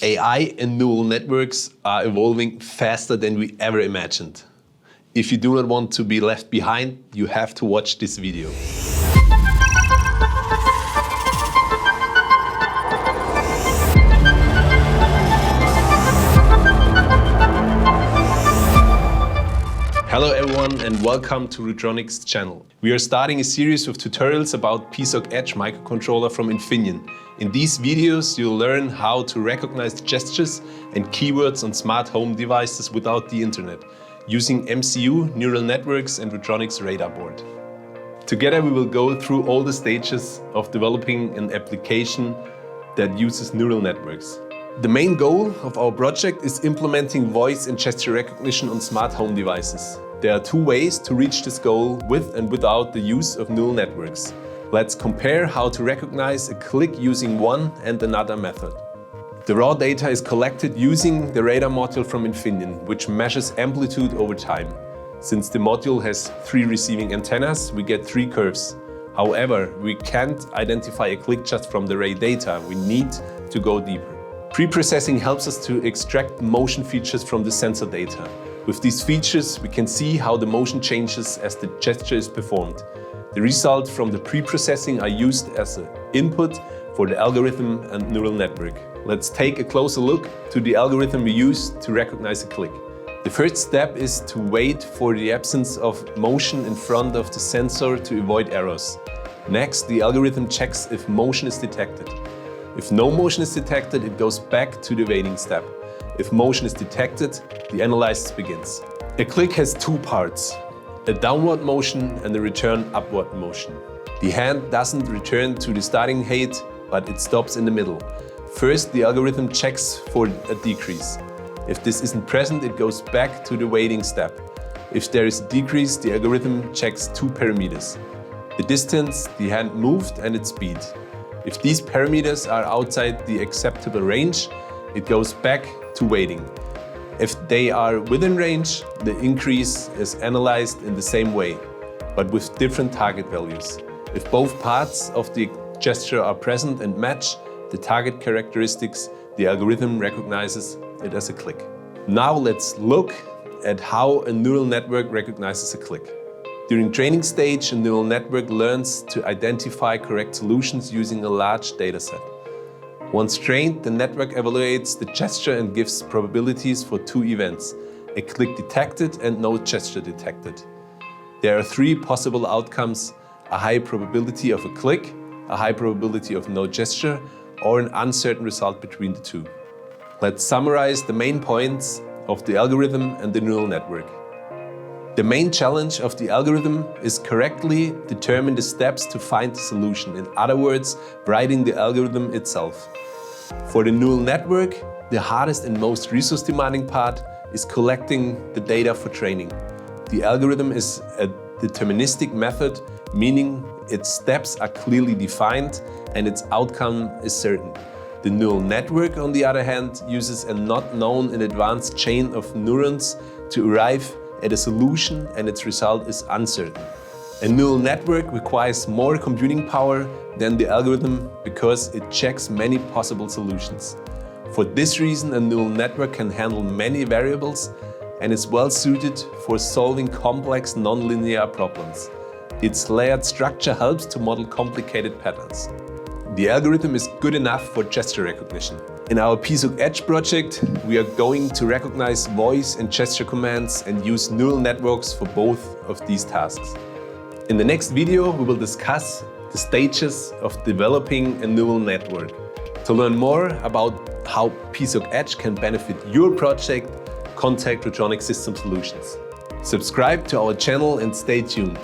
AI and neural networks are evolving faster than we ever imagined. If you do not want to be left behind, you have to watch this video. Hello everyone and welcome to Rutronik's channel. We are starting a series of tutorials about PSoC Edge microcontroller from Infineon. In these videos you'll learn how to recognize gestures and keywords on smart home devices without the internet, using MCU, neural networks and Rutronik's radar board. Together we will go through all the stages of developing an application that uses neural networks. The main goal of our project is implementing voice and gesture recognition on smart home devices. There are two ways to reach this goal with and without the use of neural networks. Let's compare how to recognize a click using one and another method. The raw data is collected using the radar module from Infineon, which measures amplitude over time. Since the module has 3 receiving antennas, we get 3 curves. However, we can't identify a click just from the ray data. We need to go deeper. Pre-processing helps us to extract motion features from the sensor data. With these features, we can see how the motion changes as the gesture is performed. The results from the pre-processing are used as an input for the algorithm and neural network. Let's take a closer look to the algorithm we use to recognize a click. The first step is to wait for the absence of motion in front of the sensor to avoid errors. Next, the algorithm checks if motion is detected. If no motion is detected, it goes back to the waiting step. If motion is detected, the analysis begins. A click has 2 parts, a downward motion and a return upward motion. The hand doesn't return to the starting height, but it stops in the middle. First, the algorithm checks for a decrease. If this isn't present, it goes back to the waiting step. If there is a decrease, the algorithm checks 2 parameters: the distance the hand moved and its speed. If these parameters are outside the acceptable range, it goes back to waiting. If they are within range, the increase is analyzed in the same way, but with different target values. If both parts of the gesture are present and match the target characteristics, the algorithm recognizes it as a click. Now let's look at how a neural network recognizes a click. During training stage, a neural network learns to identify correct solutions using a large dataset. Once trained, the network evaluates the gesture and gives probabilities for 2 events: a click detected and no gesture detected. There are 3 possible outcomes: a high probability of a click, a high probability of no gesture, or an uncertain result between the 2. Let's summarize the main points of the algorithm and the neural network. The main challenge of the algorithm is correctly determine the steps to find the solution. In other words, writing the algorithm itself. For the neural network, the hardest and most resource demanding part is collecting the data for training. The algorithm is a deterministic method, meaning its steps are clearly defined and its outcome is certain. The neural network, on the other hand, uses a not known in advance chain of neurons to arrive at a solution, and its result is uncertain. A neural network requires more computing power than the algorithm because it checks many possible solutions. For this reason, a neural network can handle many variables and is well suited for solving complex nonlinear problems. Its layered structure helps to model complicated patterns. The algorithm is good enough for gesture recognition. In our PSoC Edge project, we are going to recognize voice and gesture commands and use neural networks for both of these tasks. In the next video, we will discuss the stages of developing a neural network. To learn more about how PSoC Edge can benefit your project, contact Rutronik System Solutions. Subscribe to our channel and stay tuned.